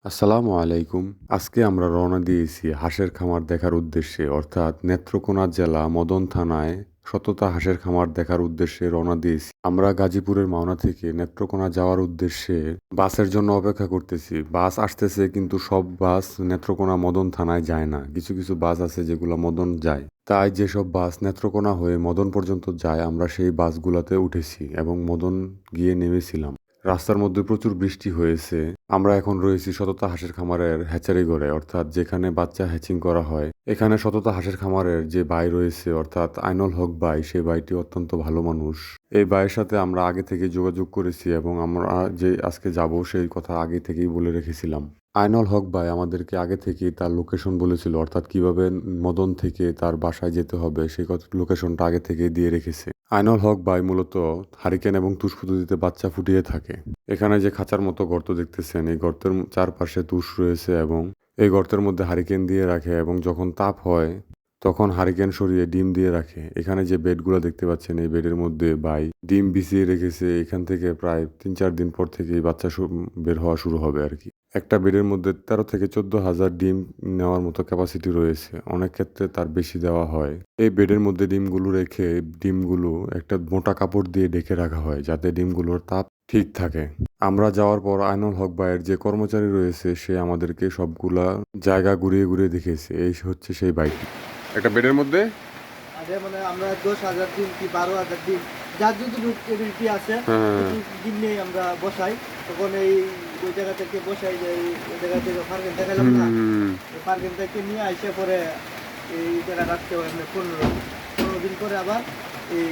আসসালামু আলাইকুম। আজকে আমরা রওনা দিয়েছি হাঁসের খামার দেখার উদ্দেশ্যে, অর্থাৎ নেত্রকোনা জেলা মদন থানায় সততা হাঁসের খামার দেখার উদ্দেশ্যে রওনা দিয়েছি। আমরা গাজীপুরের মাওনা থেকে নেত্রকোনা যাওয়ার উদ্দেশ্যে বাসের জন্য অপেক্ষা করতেছি। বাস আসতেছে, কিন্তু সব বাস নেত্রকোনা মদন থানায় যায় না। কিছু কিছু বাস আছে যেগুলো মদন যায়। তাই যেসব বাস নেত্রকোনা হয়ে মদন পর্যন্ত যায়, আমরা সেই বাসগুলোতে উঠেছি এবং মদন গিয়ে নেমেছিলাম। রাস্তার মধ্যে প্রচুর বৃষ্টি হয়েছে। আমরা এখন রয়েছি সততা হাঁসের খামারের হ্যাচারি ঘরে, অর্থাৎ যেখানে বাচ্চা হ্যাচিং করা হয়। এখানে সততা হাঁসের খামারের যে ভাই রয়েছে, অর্থাৎ আইনুল হক ভাই, সেই ভাইটি অত্যন্ত ভালো মানুষ। এই ভাইয়ের সাথে আমরা আগে থেকে যোগাযোগ করেছি এবং আমরা যে আজকে যাব সেই কথা আগে থেকেই বলে রেখেছিলাম। আইনুল হক ভাই আমাদেরকে আগে থেকেই তার লোকেশন বলেছিল, অর্থাৎ কিভাবে মদন থেকে তার বাসায় যেতে হবে সেই লোকেশনটা আগে থেকেই দিয়ে রেখেছে। আইনুল হক ভাই মূলত হারিকেন এবং তুষ পদ্ধতিতে বাচ্চা ফুটিয়ে থাকে। এখানে যে খাঁচার মতো গর্ত দেখতেছেন, এই গর্তের চারপাশে তুষ রয়েছে এবং এই গর্তের মধ্যে হারিকেন দিয়ে রাখে এবং যখন তাপ হয় তখন হারিকেন সরিয়ে ডিম দিয়ে রাখে। এখানে যে বেডগুলো দেখতে পাচ্ছেন, এই বেডের মধ্যে ভাই ডিম বিছিয়ে রেখেছে। এখান থেকে প্রায় 3-4 দিন পর থেকেই বাচ্চা বের হওয়া শুরু হবে আর কি। একটা বেডের মধ্যে 13 থেকে 14,000 ডিম নেওয়ার মতো ক্যাপাসিটি রয়েছে। অনেক ক্ষেত্রে তার বেশি দেওয়া হয়। এই বেডের মধ্যে ডিমগুলো রেখে ডিমগুলো একটা মোটা কাপড় দিয়ে ঢেকে রাখা হয়, যাতে ডিমগুলোর তাপ ঠিক থাকে। আমরা যাওয়ার পর আইনুল হক ভাইয়ের যে কর্মচারী রয়েছে, সে আমাদেরকে সবগুলা জায়গা ঘুরিয়ে ঘুরিয়ে দেখেছে। এই হচ্ছে সেই বাইকটি। একটা বেডের মধ্যে মানে আমরা 10,000 দিন কি 12,000 দিন যার যতটুকু এবিলিটি আছে দিন নিয়ে আমরা বসাই। তখন ওই জায়গা থেকে বসাই যে ওই জায়গা থেকে ফার্গেন দেখালাম না, ওই ফার্গেন থেকে নিয়ে আসে পরে এই জায়গা রাখতে হয়। আমরা 15 দিন পরে আবার এই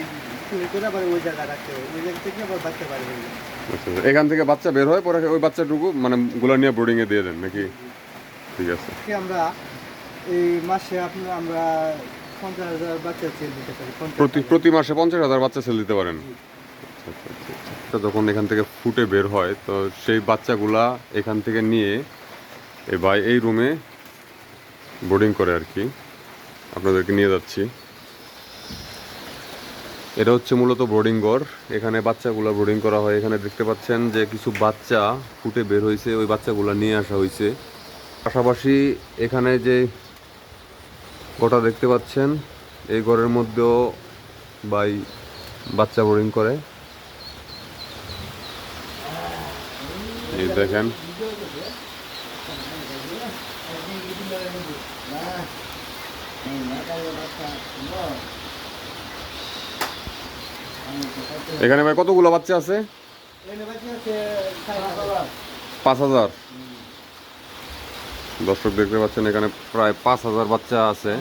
চুরি করে আবার ওই জায়গায় রাখতে হয়। ওই জায়গা থেকে আবার বাচ্চা বাইরে হয়ে যায়। এখান থেকে বাচ্চা বের হয়, পরে ওই বাচ্চাটুকু মানে গুলা নিয়ে বোর্ডিং এ দিয়ে দেন নাকি? ঠিক আছে। আমরা এই মাসে আমরা 50,000 বাচ্চা সেল দিতে পারি। প্রতি মাসে 50,000 বাচ্চা সেল দিতে পারেন। যখন এখান থেকে ফুটে বের হয়, তো সেই বাচ্চাগুলা এখান থেকে নিয়ে এই রুমে বোর্ডিং করে আর কি। আপনাদেরকে নিয়ে যাচ্ছি। এটা হচ্ছে মূলত বোর্ডিং ঘর। এখানে বাচ্চাগুলা বোর্ডিং করা হয়। এখানে দেখতে পাচ্ছেন যে কিছু বাচ্চা ফুটে বের হয়েছে, ওই বাচ্চাগুলা নিয়ে আসা হয়েছে। পাশাপাশি এখানে যে গোটা দেখতে পাচ্ছেন, এই ঘরের মধ্যেও বাচ্চা বোর্ডিং করে। এই দেখেন, এখানে ভাই কতগুলো বাচ্চা আছে? 5,000। দর্শক দেখতে পাচ্ছেন এখানে প্রায় 5,000 বাচ্চা আছে।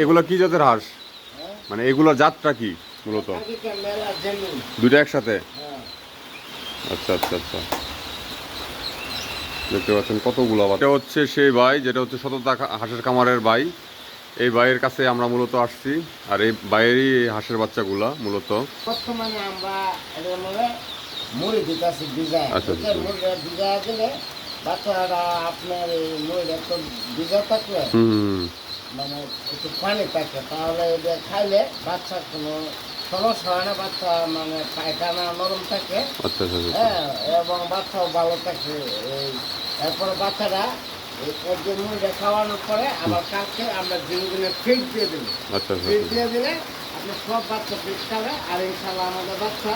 এগুলা কি জাতের হাঁস? মানে এগুলোর জাতটা কি মূলত? দুইটা একসাথে? আচ্ছা আচ্ছা আচ্ছা। দেখতে পাচ্ছেন কতগুলো বাচ্চা। এটা হচ্ছে সেই ভাই, যেটা হচ্ছে সততা হাঁসের খামারের ভাই। এই ভাইয়ের কাছে আমরা মূলত আসছি, আর এই ভাইয়েরই হাঁসের বাচ্চাগুলা মূলত। বর্তমানে আমরা এদের মধ্যে মুড়ি দিতেছি ভিজায়। আচ্ছা আচ্ছা। মুড়িটা ভিজায় দিলে বাচ্চারা আপনার এই মুড়িটা একটু ভিজা থাকলে মানে একটু পানি থাকে, তাহলে এটা খাইলে বাচ্চা কোনো সমস্যা হয় না। বাচ্চা মানে পায়খানা নরম থাকে। আচ্ছা আচ্ছা। হ্যাঁ, এবং বাচ্চাও ভালো থাকে। এরপরে বাচ্চারা একদিন মুড়িটা খাওয়ানোর পরে আবার কালকে আমরা দিনে ফিট দিয়ে দিই। আচ্ছা ফিট দিয়ে দিলে আপনার সব বাচ্চা ফিট খাবে, আর ইনশাল্লাহ আমাদের বাচ্চা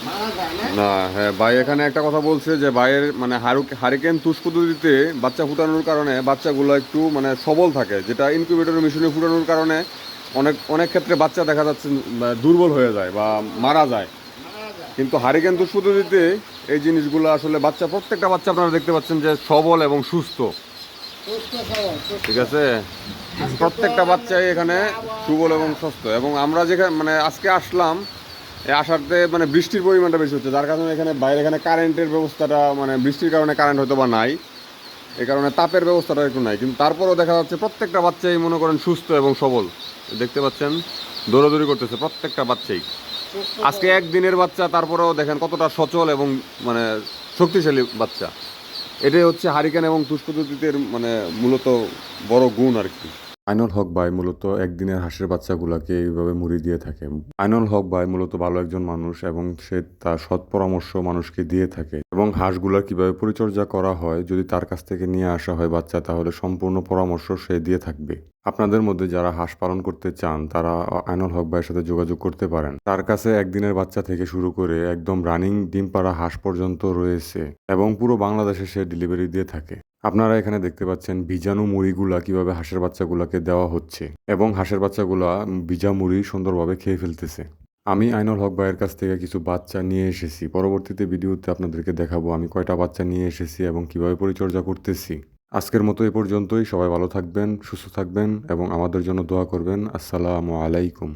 মারা যায় না। না, হ্যাঁ ভাই এখানে একটা কথা বলছে যে ভাইয়ের মানে হারিকেন তুষ পদ্ধতিতে বাচ্চা ফুটানোর কারণে বাচ্চাগুলো একটু মানে সবল থাকে, যেটা ইনকিউবেটর মেশিনে ফুটানোর কারণে অনেক ক্ষেত্রে বাচ্চা দেখা যাচ্ছে দুর্বল হয়ে যায় বা মারা যায়। কিন্তু হারিকেন তুষ পদ্ধতিতে এই জিনিসগুলো আসলে প্রত্যেকটা বাচ্চা আপনারা দেখতে পাচ্ছেন যে সবল এবং সুস্থ। ঠিক আছে, প্রত্যেকটা বাচ্চাই এখানে সুবল এবং সুস্থ। এবং আমরা যেখানে মানে আজকে আসলাম, আসাতে মানে বৃষ্টির পরিমাণটা বেশি হচ্ছে, যার কারণে এখানে কারেন্টের ব্যবস্থাটা মানে বৃষ্টির কারণে কারেন্ট হয়তো বা নাই, এই কারণে তাপের ব্যবস্থাটা একটু নাই। কিন্তু তারপরেও দেখা যাচ্ছে প্রত্যেকটা বাচ্চাই মনে করেন সুস্থ এবং সবল। দেখতে পাচ্ছেন দৌড়াদৌড়ি করতেছে প্রত্যেকটা বাচ্চাই। আজকে একদিনের বাচ্চা, তারপরেও দেখেন কতটা সচল এবং মানে শক্তিশালী বাচ্চা। এটাই হচ্ছে হারিকেন এবং তুষ পদ্ধতির মানে মূলত বড় গুণ আর কি। আইনুল হক ভাই মূলত একদিনের হাঁসের বাচ্চাগুলাকে এইভাবে মুড়ি দিয়ে থাকে। আইনুল হক ভাই মূলত ভালো একজন মানুষ এবং সে তার সৎ পরামর্শ মানুষকে দিয়ে থাকে এবং হাঁসগুলার কিভাবে পরিচর্যা করা হয় যদি তার কাছ থেকে নিয়ে আসা হয় বাচ্চা, তাহলে সম্পূর্ণ পরামর্শ সে দিয়ে থাকবে। আপনাদের মধ্যে যারা হাঁস পালন করতে চান তারা আইনুল হক ভাইয়ের সাথে যোগাযোগ করতে পারেন। তার কাছে একদিনের বাচ্চা থেকে শুরু করে একদম রানিং ডিম পাড়া হাঁস পর্যন্ত রয়েছে এবং পুরো বাংলাদেশে সে ডেলিভারি দিয়ে থাকে। আপনারা এখানে দেখতে পাচ্ছেন বীজাণু মুড়িগুলা কিভাবে হাঁসের বাচ্চাগুলাকে দেওয়া হচ্ছে এবং হাঁসের বাচ্চাগুলা ভিজা মুড়ি সুন্দরভাবে খেয়ে ফেলতেছে। আমি আইনুল হক ভাইয়ের কাছ থেকে কিছু বাচ্চা নিয়ে এসেছি। পরবর্তীতে ভিডিওতে আপনাদেরকে দেখাবো আমি কয়টা বাচ্চা নিয়ে এসেছি এবং কিভাবে পরিচর্যা করতেছি। আজকের মতো এ পর্যন্তই। সবাই ভালো থাকবেন, সুস্থ থাকবেন এবং আমাদের জন্য দোয়া করবেন। আসসালামু আলাইকুম।